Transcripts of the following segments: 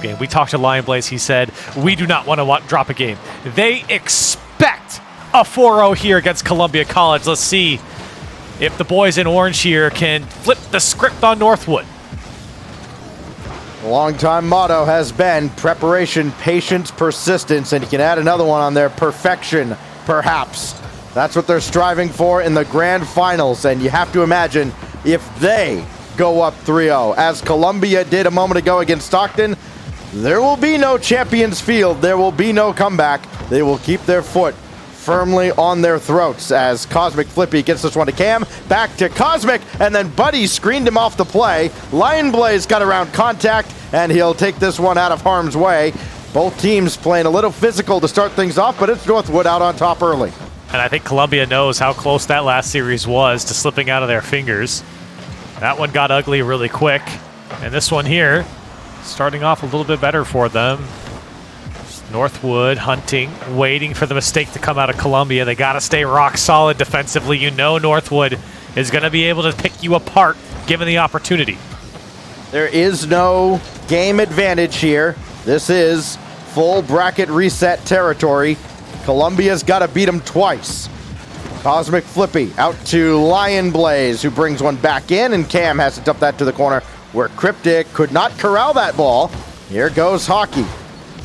game. We talked to Lion Blaze. He said, we do not want to drop a game. They expect a 4-0 here against Columbia College. Let's see if the boys in orange here can flip the script on Northwood. The long-time motto has been preparation, patience, persistence, and you can add another one on there, perfection, perhaps. That's what they're striving for in the grand finals, and you have to imagine if they go up 3-0, as Columbia did a moment ago against Stockton, there will be no Champions Field. There will be no comeback. They will keep their foot firmly on their throats as Cosmic Flippy gets this one to Cam. Back to Cosmic, and then Buddy screened him off the play. Lion Blaze got around contact, and he'll take this one out of harm's way. Both teams playing a little physical to start things off, but it's Northwood out on top early. And I think Columbia knows how close that last series was to slipping out of their fingers. That one got ugly really quick. And this one here, starting off a little bit better for them. Northwood hunting, waiting for the mistake to come out of Columbia. They got to stay rock solid defensively. You know Northwood is going to be able to pick you apart given the opportunity. There is no game advantage here. This is full bracket reset territory. Columbia's got to beat them twice. Cosmic Flippy out to Lion Blaze, who brings one back in, and Cam has to dump that to the corner where Cryptic could not corral that ball. Here goes Hockey.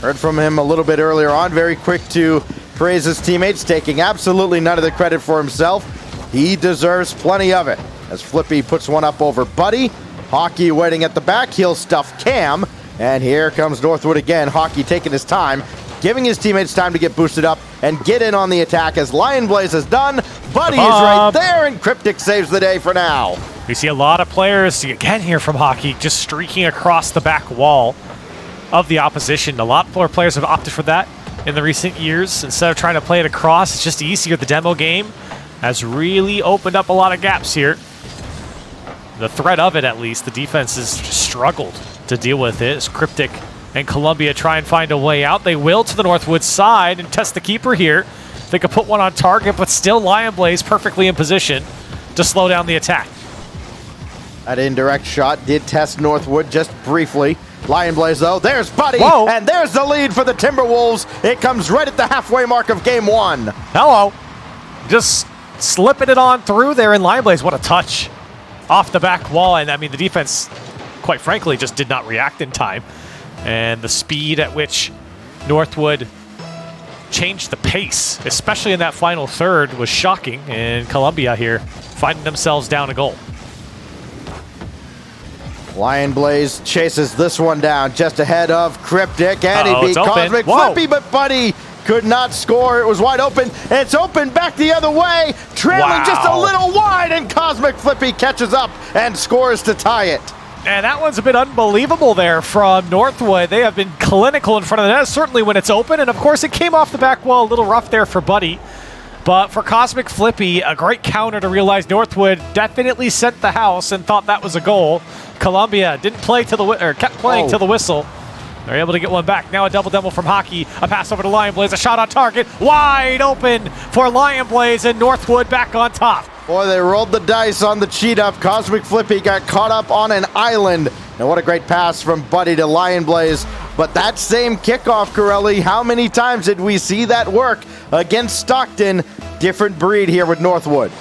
Heard from him a little bit earlier on. Very quick to praise his teammates, taking absolutely none of the credit for himself. He deserves plenty of it. As Flippy puts one up over Buddy. Hockey waiting at the back. He'll stuff Cam. And here comes Northwood again. Hockey taking his time, giving his teammates time to get boosted up and get in on the attack as Lion Blaze has done. Buddy is right there, and Cryptic saves the day for now. We see a lot of players, again here from Hockey, just streaking across the back wall of the opposition. A lot more players have opted for that in the recent years. Instead of trying to play it across, it's just easier. The demo game has really opened up a lot of gaps here. The threat of it, at least, the defense has struggled to deal with it as Cryptic and Columbia try and find a way out. They will to the Northwood side and test the keeper here. They could put one on target, but still Lion Blaze perfectly in position to slow down the attack. That indirect shot did test Northwood just briefly. Lion Blaze, though, there's Buddy, Whoa. And there's the lead for the Timberwolves. It comes right at the halfway mark of game one. Hello. Just slipping it on through there, and Lion Blaze, what a touch off the back wall. And I mean, the defense, quite frankly, just did not react in time. And the speed at which Northwood changed the pace, especially in that final third, was shocking. And Columbia here finding themselves down a goal. Lion Blaze chases this one down just ahead of Cryptic, and he beat Cosmic Flippy, but Buddy could not score. It was wide open. It's open back the other way, trailing just a little wide, and Cosmic Flippy catches up and scores to tie it. And that one's a bit unbelievable there from Northwood. They have been clinical in front of the net, certainly when it's open. And of course, it came off the back wall a little rough there for Buddy. But for Cosmic Flippy, a great counter to realize Northwood definitely sent the house and thought that was a goal. Columbia didn't play to the kept playing till the whistle. They're able to get one back. Now a double from Hockey. A pass over to Lion Blaze. A shot on target. Wide open for Lion Blaze, and Northwood back on top. Boy, they rolled the dice on the cheat up. Cosmic Flippy got caught up on an island. And what a great pass from Buddy to Lion Blaze. But that same kickoff, Corelli, how many times did we see that work against Stockton? Different breed here with Northwood.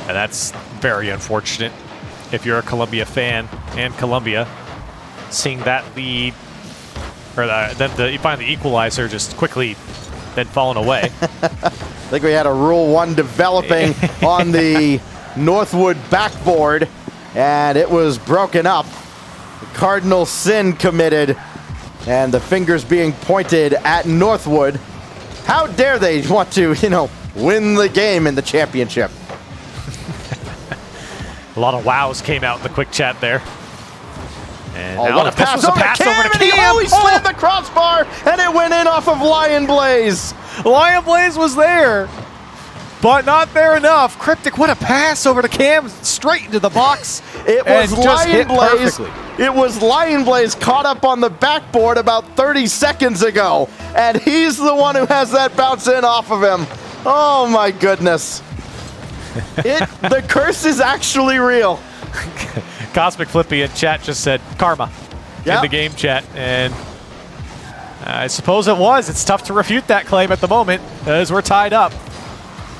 And that's very unfortunate if you're a Columbia fan and Columbia. Seeing that lead, or then you find the equalizer just quickly then falling away. I think we had a Rule 1 developing on the Northwood backboard, and it was broken up. The cardinal sin committed, and the fingers being pointed at Northwood. How dare they want to, win the game in the championship? A lot of wows came out in the quick chat there. And what a pass over to Cam! He slammed the crossbar, and it went in off of Lion Blaze. Lion Blaze was there, but not there enough. Cryptic, what a pass over to Cam, straight into the box. It was Lion Blaze. It was Lion Blaze caught up on the backboard about 30 seconds ago, and he's the one who has that bounce in off of him. Oh my goodness. The curse is actually real. Cosmic Flippy in chat just said, karma. in the game chat, and I suppose it was. It's tough to refute that claim at the moment as we're tied up.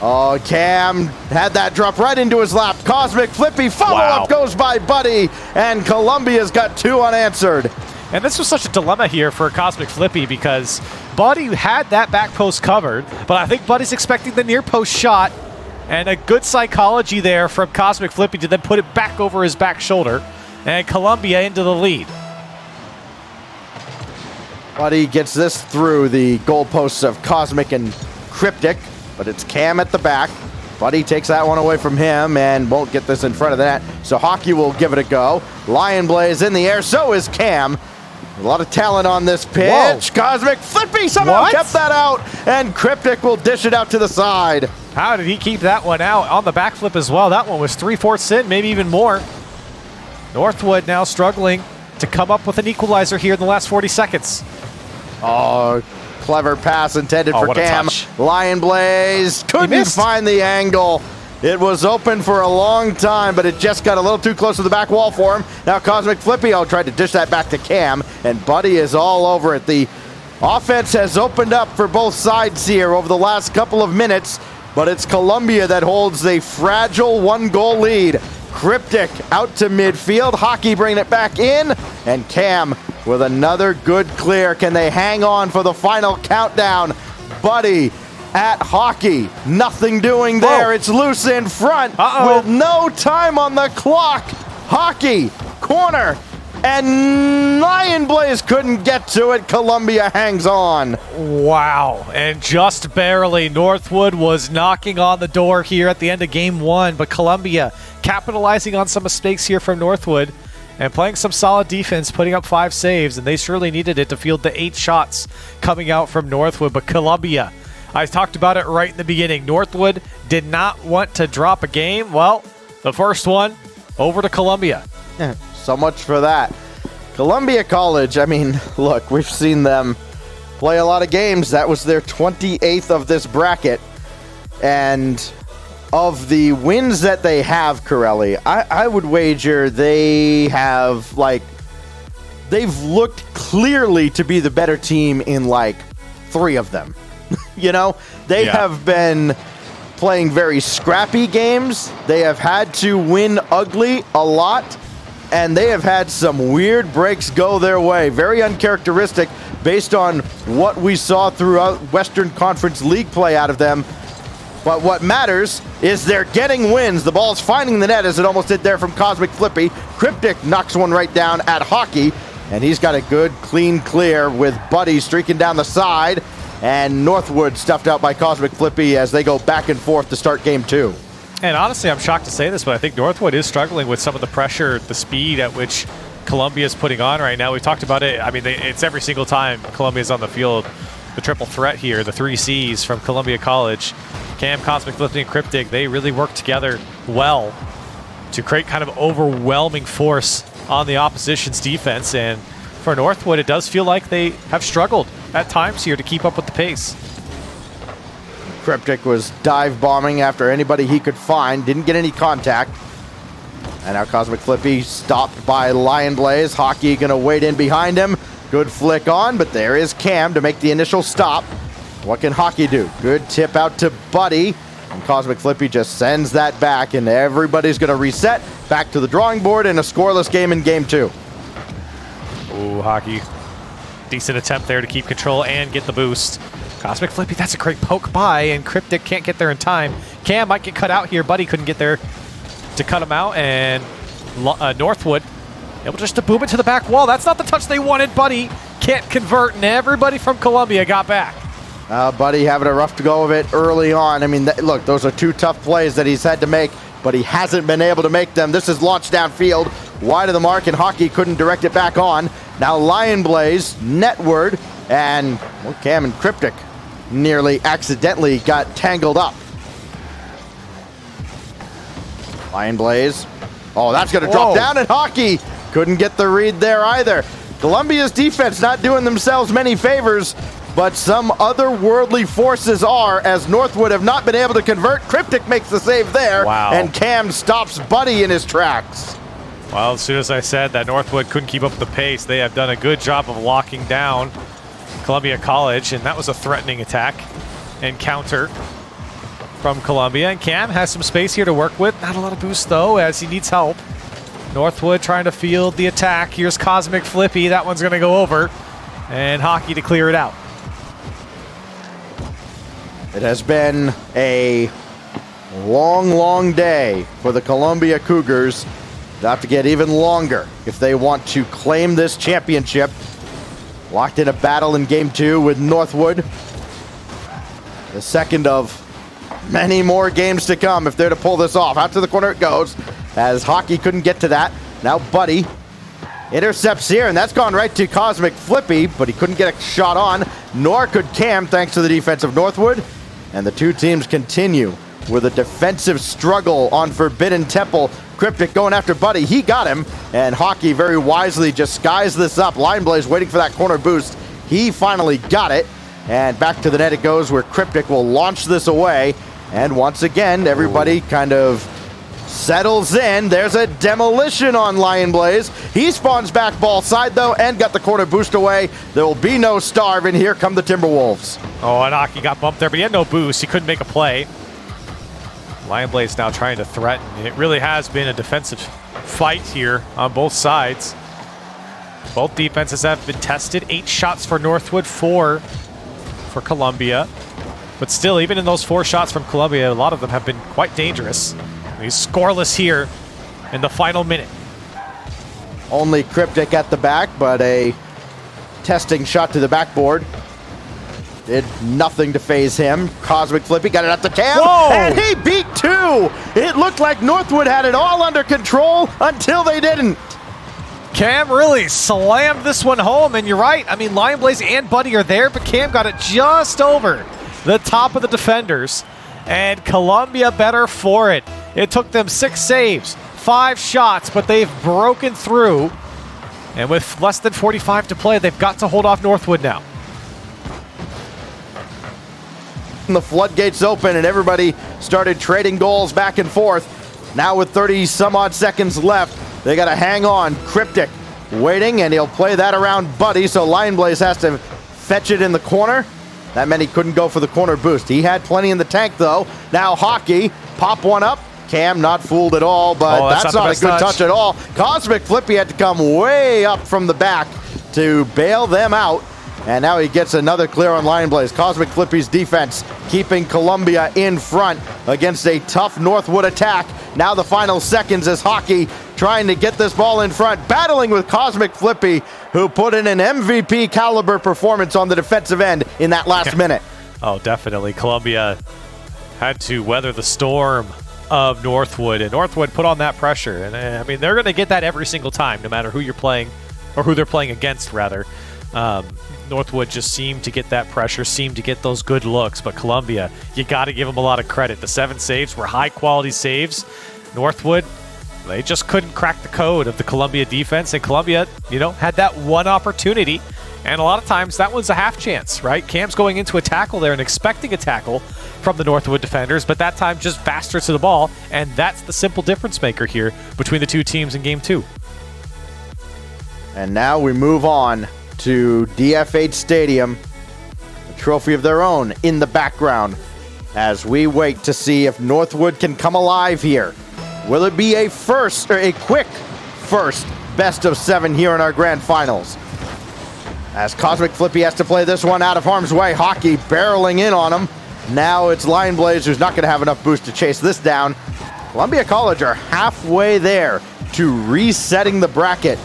Oh, Cam had that drop right into his lap. Cosmic Flippy follow-up goes by Buddy, and Columbia's got 2 unanswered. And this was such a dilemma here for Cosmic Flippy because Buddy had that back post covered, but I think Buddy's expecting the near post shot, and a good psychology there from Cosmic Flippy to then put it back over his back shoulder, and Columbia into the lead. Buddy gets this through the goalposts of Cosmic and Cryptic, but it's Cam at the back. Buddy takes that one away from him and won't get this in front of the net, so Hockey will give it a go. Lion Blaze in the air, so is Cam. A lot of talent on this pitch. Whoa. Cosmic Flippy somehow kept that out, and Cryptic will dish it out to the side. How did he keep that one out on the backflip as well? That one was 3/4 in, maybe even more. Northwood now struggling to come up with an equalizer here in the last 40 seconds. Oh, clever pass intended for Cam. Lion Blaze couldn't find the angle. It was open for a long time, but it just got a little too close to the back wall for him. Now Cosmic Flippy tried to dish that back to Cam, and Buddy is all over it. The offense has opened up for both sides here over the last couple of minutes, but it's Columbia that holds the fragile 1-goal lead. Cryptic out to midfield. Hockey bringing it back in, and Cam with another good clear. Can they hang on for the final countdown? Buddy at Hockey. Nothing doing there. It's loose in front with no time on the clock. Hockey, corner, and Lion Blaze couldn't get to it. Columbia hangs on. Wow, and just barely. Northwood was knocking on the door here at the end of game 1, but Columbia capitalizing on some mistakes here from Northwood and playing some solid defense, putting up 5 saves, and they surely needed it to field the 8 shots coming out from Northwood. But Columbia, I talked about it right in the beginning. Northwood did not want to drop a game. Well, the first one over to Columbia. Yeah, so much for that. Columbia College, I mean, look, we've seen them play a lot of games. That was their 28th of this bracket. And of the wins that they have, Corelli, I would wager they have, they've looked clearly to be the better team in, 3 of them. You know, they have been playing very scrappy games. They have had to win ugly a lot, and they have had some weird breaks go their way. Very uncharacteristic based on what we saw throughout Western Conference League play out of them. But what matters is they're getting wins. The ball's finding the net as it almost did there from Cosmic Flippy. Cryptic knocks one right down at Hockey, and he's got a good, clean clear with Buddy streaking down the side. And Northwood stuffed out by Cosmic Flippy as they go back and forth to start game 2. And honestly, I'm shocked to say this, but I think Northwood is struggling with some of the pressure, the speed at which Columbia is putting on right now. We've talked about it. I mean, it's every single time Columbia's on the field. The triple threat here, the 3 C's from Columbia College. Cam, Cosmic Flippy, and Cryptic, they really work together well to create kind of overwhelming force on the opposition's defense. And for Northwood, it does feel like they have struggled at times here to keep up with the pace. Cryptic was dive bombing after anybody he could find, didn't get any contact. And now Cosmic Flippy stopped by Lion Blaze. Hockey gonna wait in behind him. Good flick on, but there is Cam to make the initial stop. What can Hockey do? Good tip out to Buddy. And Cosmic Flippy just sends that back, and everybody's gonna reset back to the drawing board in a scoreless game in game 2. Ooh, Hockey. Decent attempt there to keep control and get the boost. Cosmic Flippy, that's a great poke by, and Cryptic can't get there in time. Cam might get cut out here. Buddy couldn't get there to cut him out, and Northwood able just to boom it to the back wall. That's not the touch they wanted. Buddy can't convert, and everybody from Columbia got back. Buddy having a rough go of it early on. I mean, look, those are 2 tough plays that he's had to make, but he hasn't been able to make them. This is launched downfield, wide of the mark, and Hockey couldn't direct it back on. Now Lion Blaze, netward, and Cam and Cryptic nearly accidentally got tangled up. Lion Blaze. Oh, that's going to drop down, and Hockey couldn't get the read there either. Columbia's defense not doing themselves many favors, but some otherworldly forces are, as Northwood have not been able to convert. Cryptic makes the save there, and Cam stops Buddy in his tracks. Well, as soon as I said that Northwood couldn't keep up the pace, they have done a good job of locking down Columbia College, and that was a threatening attack and counter from Columbia. And Cam has some space here to work with. Not a lot of boost, though, as he needs help. Northwood trying to field the attack. Here's Cosmic Flippy. That one's going to go over. And Hockey to clear it out. It has been a long, long day for the Columbia Cougars. They'll have to get even longer if they want to claim this championship. Locked in a battle in Game 2 with Northwood. The second of many more games to come if they're to pull this off. Out to the corner it goes, as Hockey couldn't get to that. Now Buddy intercepts here, and that's gone right to Cosmic Flippy, but he couldn't get a shot on, nor could Cam, thanks to the defense of Northwood. And the two teams continue with a defensive struggle on Forbidden Temple. Cryptic going after Buddy. He got him, and Hockey very wisely just skies this up. Line Blaze waiting for that corner boost. He finally got it, and back to the net it goes, where Cryptic will launch this away. And once again, everybody kind of settles in. There's a demolition on Lion Blaze. He spawns back ball side, though, and got the corner boost away. There will be no starve, and here come the Timberwolves. Oh, and Hockey got bumped there, but he had no boost. He couldn't make a play. Lion Blaze now trying to threaten. It really has been a defensive fight here on both sides. Both defenses have been tested. 8 shots for Northwood, 4 for Columbia. But still, even in those 4 shots from Columbia, a lot of them have been quite dangerous. He's scoreless here in the final minute. Only Cryptic at the back, but a testing shot to the backboard did nothing to phase him. Cosmic Flippy got it up to Cam. Whoa! And he beat 2. It looked like Northwood had it all under control until they didn't. Cam really slammed this one home, and you're right. I mean, Lion Blaze and Buddy are there, but Cam got it just over the top of the defenders, and Columbia better for it. It took them 6 saves, 5 shots, but they've broken through, and with less than 45 to play, they've got to hold off Northwood now. The floodgates open, and everybody started trading goals back and forth. Now with 30 some odd seconds left, they got to hang on. Cryptic waiting, and he'll play that around Buddy, so Lion Blaze has to fetch it in the corner. That meant he couldn't go for the corner boost. He had plenty in the tank, though. Now Hockey, pop one up. Cam not fooled at all, but that's not a good touch at all. Cosmic Flippy had to come way up from the back to bail them out. And now he gets another clear on Lion Blaze. Cosmic Flippy's defense keeping Columbia in front against a tough Northwood attack. Now the final seconds as Hockey trying to get this ball in front, battling with Cosmic Flippy, who put in an MVP caliber performance on the defensive end in that last minute. Oh, definitely. Columbia had to weather the storm of Northwood, and Northwood put on that pressure. And I mean, they're going to get that every single time, no matter who you're playing, or who they're playing against, rather. Northwood just seemed to get that pressure, seemed to get those good looks, but Columbia, you got to give them a lot of credit. The 7 saves were high-quality saves. Northwood, they just couldn't crack the code of the Columbia defense, and Columbia, had that one opportunity, and a lot of times that was a half chance, right? Cam's going into a tackle there and expecting a tackle from the Northwood defenders, but that time just faster to the ball, and that's the simple difference maker here between the two teams in Game 2. And now we move on to DF8 Stadium, a trophy of their own in the background, as we wait to see if Northwood can come alive here. Will it be a quick first best of 7 here in our grand finals? As Cosmic Flippy has to play this one out of harm's way, Hockey barreling in on him. Now it's Lion Blaze who's not going to have enough boost to chase this down. Columbia College are halfway there to resetting the bracket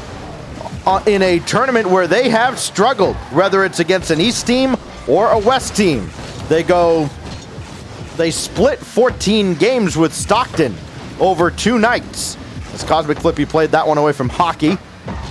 in a tournament where they have struggled, whether it's against an East team or a West team. They split 14 games with Stockton over 2 nights. As Cosmic Flippy played that one away from Hockey.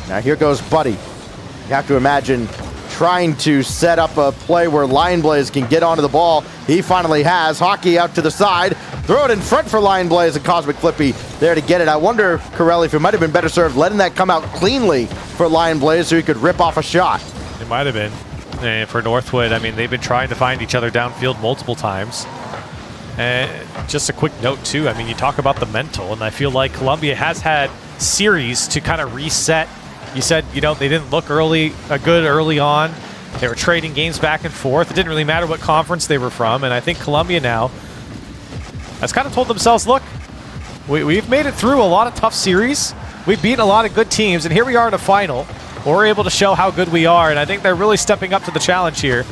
Now here goes Buddy. You have to imagine trying to set up a play where Lion Blaze can get onto the ball. He finally has. Hockey out to the side. Throw it in front for Lion Blaze, and Cosmic Flippy there to get it. I wonder, Corelli, if it might have been better served letting that come out cleanly for Lion Blaze so he could rip off a shot. It might have been. And for Northwood, I mean, they've been trying to find each other downfield multiple times. And just a quick note, too. I mean, you talk about the mental, and I feel like Columbia has had series to kind of reset. You said, you know, they didn't look good early on. They were trading games back and forth. It didn't really matter what conference they were from, and I think Columbia now has kind of told themselves, look, we've made it through a lot of tough series. We've beaten a lot of good teams, and here we are in a final. We're able to show how good we are, and I think they're really stepping up to the challenge here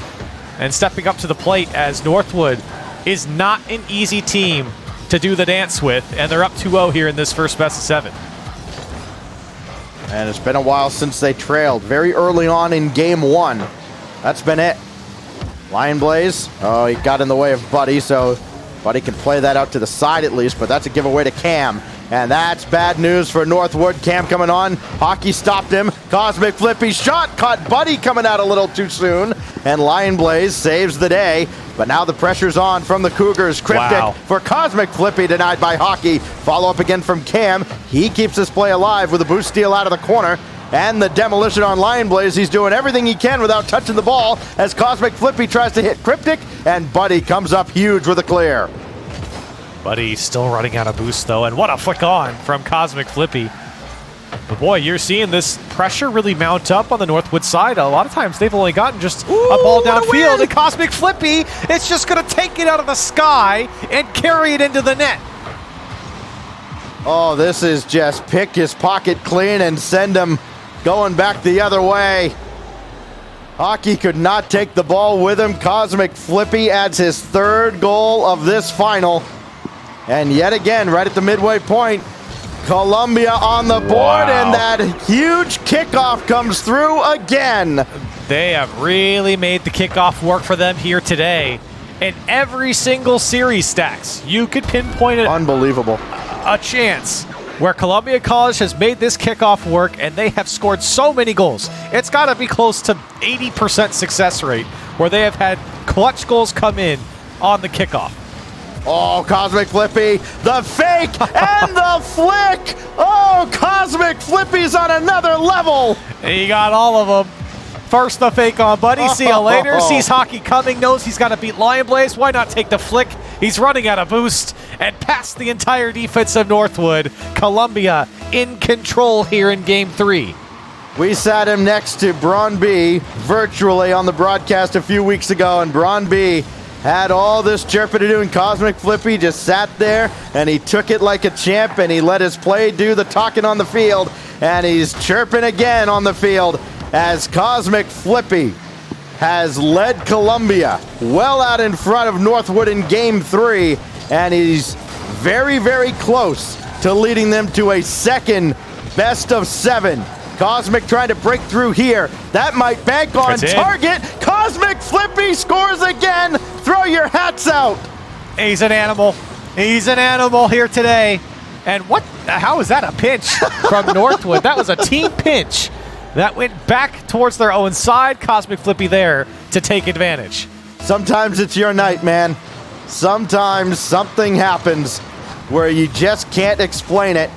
and stepping up to the plate, as Northwood is not an easy team to do the dance with, and they're up 2-0 here in this first best of 7. And it's been a while since they trailed. Very early on in game 1. That's been it. Lion Blaze. Oh, he got in the way of Buddy, so Buddy can play that out to the side at least, but that's a giveaway to Cam. And that's bad news for Northwood. Cam coming on. Hockey stopped him. Cosmic Flippy shot. Caught Buddy coming out a little too soon. And Lion Blaze saves the day. But now the pressure's on from the Cougars. Cryptic for Cosmic Flippy, denied by Hockey. Follow up again from Cam. He keeps this play alive with a boost steal out of the corner. And the demolition on Lion Blaze. He's doing everything he can without touching the ball as Cosmic Flippy tries to hit Cryptic. And Buddy comes up huge with a clear. Buddy still running out of boost, though, and what a flick on from Cosmic Flippy. But boy, you're seeing this pressure really mount up on the Northwood side. A lot of times they've only gotten just a ball downfield, and Cosmic Flippy, it's just going to take it out of the sky and carry it into the net. Oh, this is just pick his pocket clean and send him going back the other way. Hockey could not take the ball with him. Cosmic Flippy adds his 3rd goal of this final. And yet again, right at the midway point, Columbia on the board, and that huge kickoff comes through again. They have really made the kickoff work for them here today. And every single series stacks. You could pinpoint it. Unbelievable. A chance where Columbia College has made this kickoff work, and they have scored so many goals. It's got to be close to 80% success rate where they have had clutch goals come in on the kickoff. Oh, Cosmic Flippy, the fake and the flick. Oh, Cosmic Flippy's on another level. He got all of them. First the fake on Buddy, see you later. Sees Hockey coming, knows he's got to beat Lion Blaze. Why not take the flick? He's running out of boost and past the entire defense of Northwood. Columbia in control here in Game 3. We sat him next to Braun B virtually on the broadcast a few weeks ago, and Braun B had all this chirping to do, and Cosmic Flippy just sat there, and he took it like a champ, and he let his play do the talking on the field, and he's chirping again on the field as Cosmic Flippy has led Columbia well out in front of Northwood in Game 3, and he's very, very close to leading them to a 2nd best of 7. Cosmic trying to break through here. That might bank on target. Cosmic Flippy scores again. Throw your hats out. He's an animal. He's an animal here today. And how is that a pinch from Northwood? That was a team pinch that went back towards their own side. Cosmic Flippy there to take advantage. Sometimes it's your night, man. Sometimes something happens where you just can't explain it.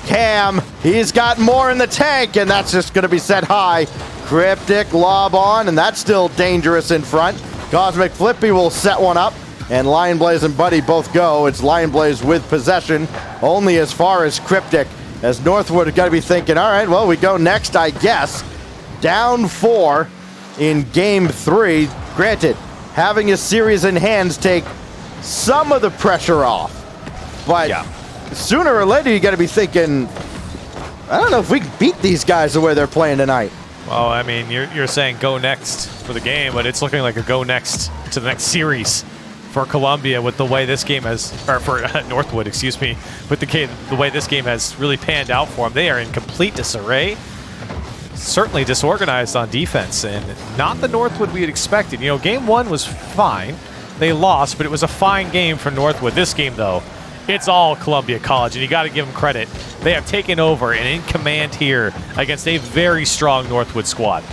Cam, he's got more in the tank, and that's just going to be set high. Cryptic lob on, and that's still dangerous in front. Cosmic Flippy will set one up, and Lion Blaze and Buddy both go. It's Lion Blaze with possession, only as far as Cryptic, as Northwood has got to be thinking, all right, well, we go next, I guess. Down 4 in Game 3. Granted, having a series in hands take some of the pressure off, but sooner or later, you got to be thinking, I don't know if we can beat these guys the way they're playing tonight. Well, I mean, you're saying go next for the game, but it's looking like a go next to the next series for Columbia with the way this game has, or for Northwood, excuse me, with the way this game has really panned out for them. They are in complete disarray, certainly disorganized on defense, and not the Northwood we had expected. You know, Game 1 was fine. They lost, but it was a fine game for Northwood. This game, though, it's all Columbia College, and you got to give them credit. They have taken over and in command here against a very strong Northwood squad.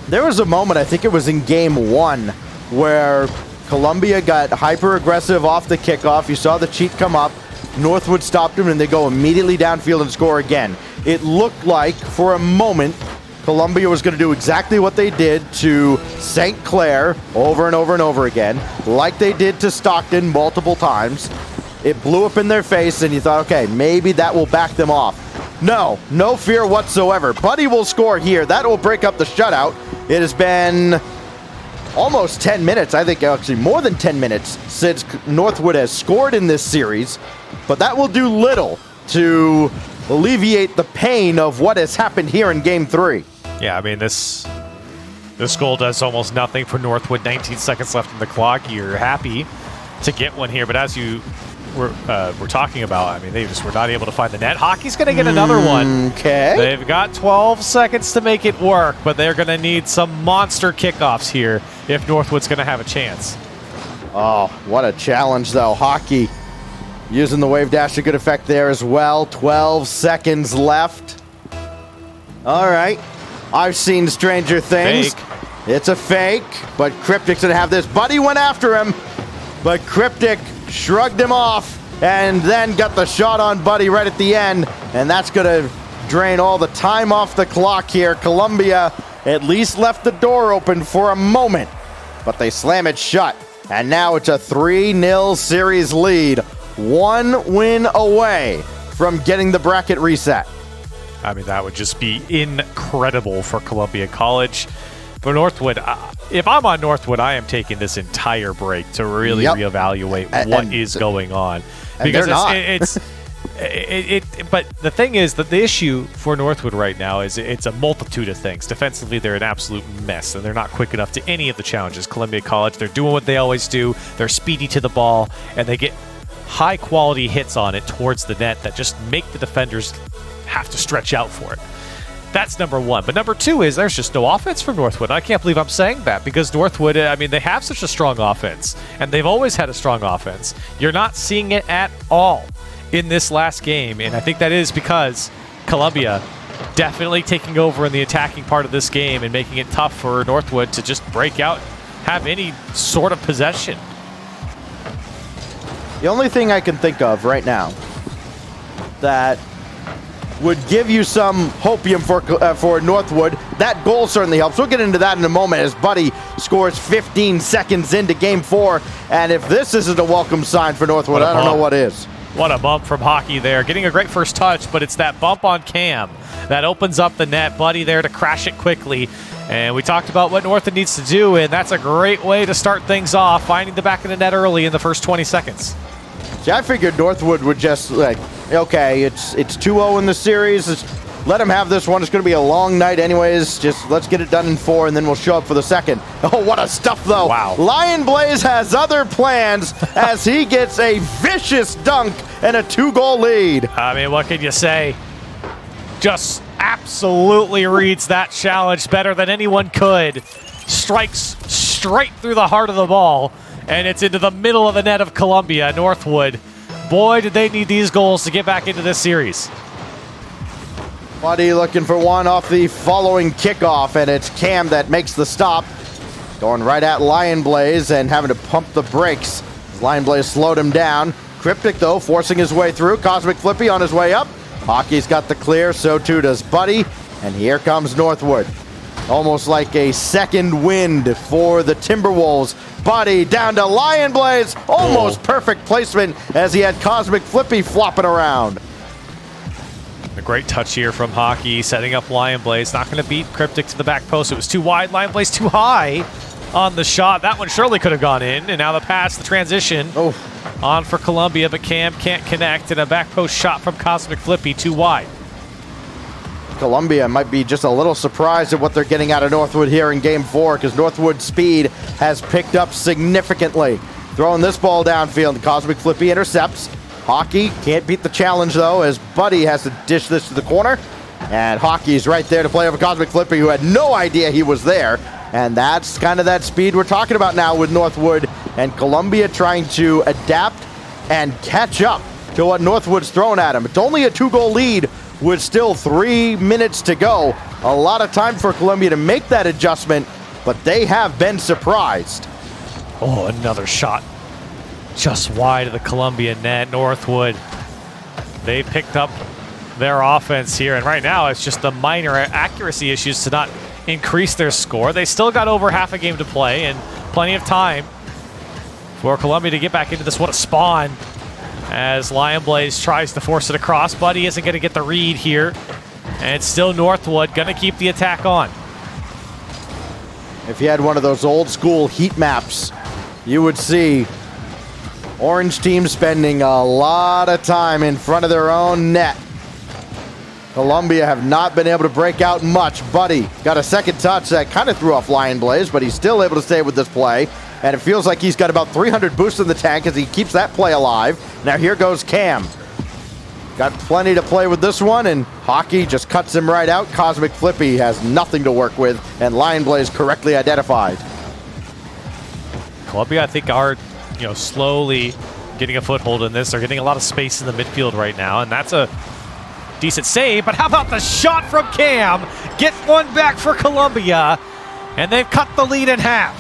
There was a moment, I think it was in Game 1, where Columbia got hyper-aggressive off the kickoff. You saw the cheat come up. Northwood stopped them, and they go immediately downfield and score again. It looked like, for a moment, Columbia was going to do exactly what they did to St. Clair over and over and over again, like they did to Stockton multiple times. It blew up in their face, and you thought, okay, maybe that will back them off. No fear whatsoever. Buddy will score here. That will break up the shutout. It has been almost 10 minutes, I think actually more than 10 minutes since Northwood has scored in this series, but that will do little to alleviate the pain of what has happened here in Game 3. Yeah, I mean, this goal does almost nothing for Northwood. 19 seconds left in the clock. You're happy to get one here, but as you we're talking about, I mean, they just were not able to find the net. Hockey's going to get another one. Okay. They've got 12 seconds to make it work, but they're going to need some monster kickoffs here if Northwood's going to have a chance. Oh, what a challenge, though. Hockey using the wave dash to good effect there as well. 12 seconds left. All right. I've seen stranger things. Fake. It's a fake, but Cryptic's going to have this. Buddy went after him, but Cryptic shrugged him off and then got the shot on Buddy right at the end, and that's going to drain all the time off the clock here. Columbia at least left the door open for a moment, but they slam it shut, and now it's a 3-0 series lead. One win away from getting the bracket reset. I mean, that would just be incredible for Columbia College. For Northwood, if I'm on Northwood, I am taking this entire break to really reevaluate what is going on. Because but the thing is that the issue for Northwood right now is it's a multitude of things. Defensively, they're an absolute mess, and they're not quick enough to any of the challenges. Columbia College, they're doing what they always do. They're speedy to the ball, and they get high-quality hits on it towards the net that just make the defenders have to stretch out for it. That's number one. But number two is there's just no offense from Northwood. I can't believe I'm saying that because Northwood, I mean, they have such a strong offense, and they've always had a strong offense. You're not seeing it at all in this last game, and I think that is because Columbia definitely taking over in the attacking part of this game and making it tough for Northwood to just break out, have any sort of possession. The only thing I can think of right now that would give you some hopium for Northwood. That goal certainly helps. We'll get into that in a moment as Buddy scores 15 seconds into Game 4. And if this isn't a welcome sign for Northwood, I don't know what is. What a bump from Hockey there. Getting a great first touch, but it's that bump on Cam that opens up the net. Buddy there to crash it quickly. And we talked about what Northwood needs to do, and that's a great way to start things off, finding the back of the net early in the first 20 seconds. See, I figured Northwood would just, like, okay, it's 2-0 in the series. Let them have this one. It's going to be a long night anyways. Just let's get it done in 4, and then we'll show up for the second. Oh, what a stuff, though. Wow. Lion Blaze has other plans as he gets a vicious dunk and a 2-goal lead. I mean, what can you say? Just absolutely reads that challenge better than anyone could. Strikes straight through the heart of the ball, and it's into the middle of the net of Columbia. Northwood, boy, did they need these goals to get back into this series. Buddy looking for one off the following kickoff, and it's Cam that makes the stop. Going right at Lion Blaze and having to pump the brakes. Lion Blaze slowed him down. Cryptic, though, forcing his way through. Cosmic Flippy on his way up. Hockey's got the clear, so too does Buddy. And here comes Northwood. Almost like a second wind for the Timberwolves. Buddy down to Lion Blaze. Almost perfect placement as he had Cosmic Flippy flopping around. A great touch here from Hockey, setting up Lion Blaze. Not going to beat Cryptic to the back post. It was too wide. Lion Blaze too high on the shot. That one surely could have gone in. And now the pass, the transition on for Columbia, but Cam can't connect. And a back post shot from Cosmic Flippy, too wide. Columbia might be just a little surprised at what they're getting out of Northwood here in Game 4 because Northwood's speed has picked up significantly. Throwing this ball downfield, Cosmic Flippy intercepts. Hockey can't beat the challenge, though, as Buddy has to dish this to the corner. And Hockey's right there to play over Cosmic Flippy, who had no idea he was there. And that's kind of that speed we're talking about now with Northwood. And Columbia trying to adapt and catch up to what Northwood's thrown at him. It's only a 2-goal lead with still 3 minutes to go. A lot of time for Columbia to make that adjustment, but they have been surprised. Oh, another shot. Just wide of the Columbia net. Northwood, they picked up their offense here, and right now it's just the minor accuracy issues to not increase their score. They still got over half a game to play and plenty of time for Columbia to get back into this. What a spawn as Lion Blaze tries to force it across. Buddy isn't going to get the read here. And it's still Northwood going to keep the attack on. If you had one of those old school heat maps, you would see Orange team spending a lot of time in front of their own net. Columbia have not been able to break out much. Buddy got a second touch that kind of threw off Lion Blaze, but he's still able to stay with this play. And it feels like he's got about 300 boosts in the tank as he keeps that play alive. Now here goes Cam. Got plenty to play with this one, and Hockey just cuts him right out. Cosmic Flippy has nothing to work with, and Lion Blaze correctly identified. Columbia, I think, are slowly getting a foothold in this. They're getting a lot of space in the midfield right now, and that's a decent save. But how about the shot from Cam? Get one back for Columbia, and they've cut the lead in half.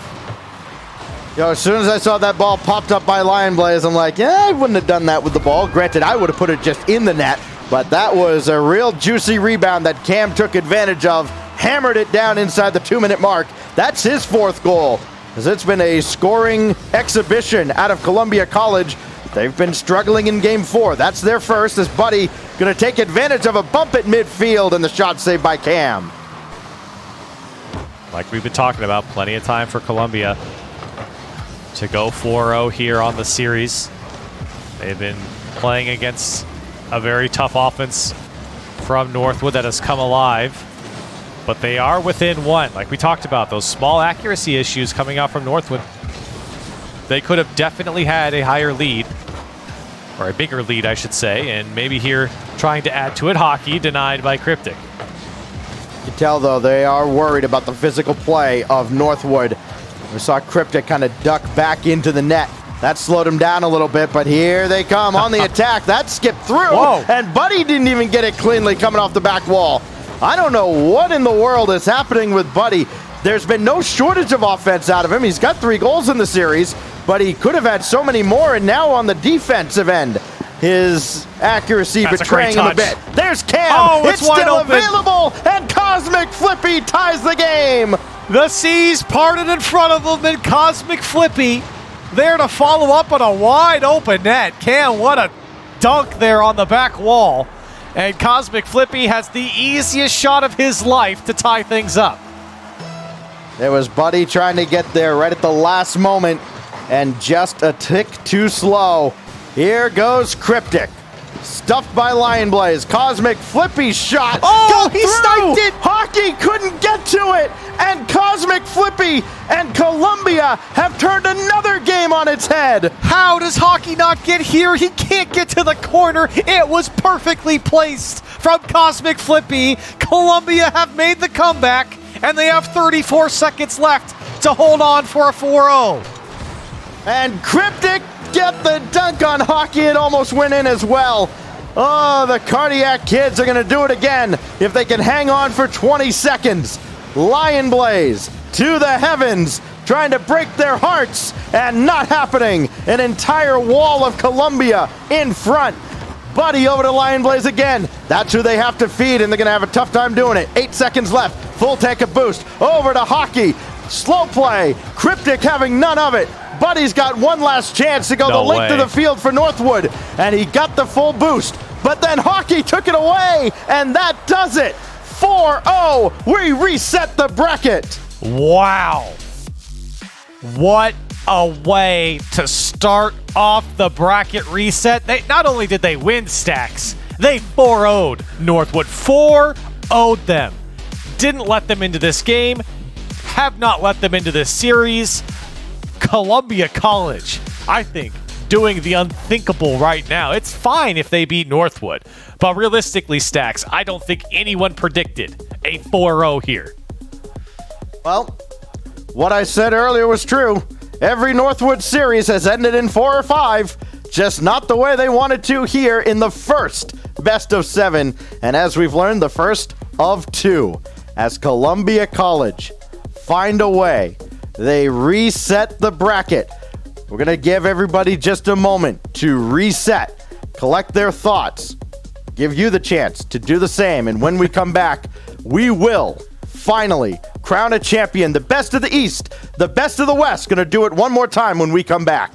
As soon as I saw that ball popped up by Lion Blaze, I'm like, I wouldn't have done that with the ball. Granted, I would have put it just in the net, but that was a real juicy rebound that Cam took advantage of, hammered it down inside the 2-minute mark. That's his 4th goal, as it's been a scoring exhibition out of Columbia College. They've been struggling in Game 4. That's their first, as Buddy going to take advantage of a bump at midfield, and the shot saved by Cam. Like we've been talking about, plenty of time for Columbia to go 4-0 here on the series. They've been playing against a very tough offense from Northwood that has come alive, but they are within 1. Like we talked about, those small accuracy issues coming out from Northwood. They could have definitely had a higher lead, or a bigger lead, I should say, and maybe here trying to add to it. Hockey denied by Cryptic. You can tell, though, they are worried about the physical play of Northwood. We saw Cryptic kind of duck back into the net. That slowed him down a little bit, but here they come on the attack. That skipped through, Whoa. And Buddy didn't even get it cleanly coming off the back wall. I don't know what in the world is happening with Buddy. There's been no shortage of offense out of him. He's got 3 goals in the series, but he could have had so many more, and now on the defensive end, his accuracy betraying him a bit. There's Cam. Oh, it's wide still open. available, and Cosmic Flippy ties the game. The seas parted in front of him, and Cosmic Flippy there to follow up on a wide open net. Cam, what a dunk there on the back wall. And Cosmic Flippy has the easiest shot of his life to tie things up. There was Buddy trying to get there right at the last moment, and just a tick too slow. Here goes Cryptic. Stuffed by Lion Blaze. Cosmic Flippy shot. Oh, he sniped it! Hockey couldn't get to it. And Cosmic Flippy and Columbia have turned another game on its head. How does Hockey not get here? He can't get to the corner. It was perfectly placed from Cosmic Flippy. Columbia have made the comeback, and they have 34 seconds left to hold on for a 4-0. And Cryptic get the dunk on Hockey. It almost went in as well. Oh, the Cardiac Kids are going to do it again if they can hang on for 20 seconds. Lion Blaze to the heavens, trying to break their hearts, and not happening. An entire wall of Columbia in front. Buddy over to Lion Blaze again. That's who they have to feed, and they're going to have a tough time doing it. 8 seconds left. Full tank of boost. Over to Hockey. Slow play. Cryptic having none of it. Buddy's got one last chance to go the length of the field for Northwood, and he got the full boost. But then Hockey took it away, and that does it. 4-0. We reset the bracket. Wow. What a way to start off the bracket reset. Not only did they win stacks, they 4-0'd Northwood. 4-0'd them. Didn't let them into this game. Have not let them into this series. Columbia College, I think, doing the unthinkable right now. It's fine if they beat Northwood, but realistically, Stacks, I don't think anyone predicted a 4-0 here. Well, what I said earlier was true. Every Northwood series has ended in 4 or 5, just not the way they wanted to here in the first best of 7, and as we've learned, the first of 2. As Columbia College find a way, they reset the bracket. We're going to give everybody just a moment to reset, collect their thoughts, give you the chance to do the same. And when we come back, we will finally crown a champion. The best of the East, the best of the West. Going to do it one more time when we come back.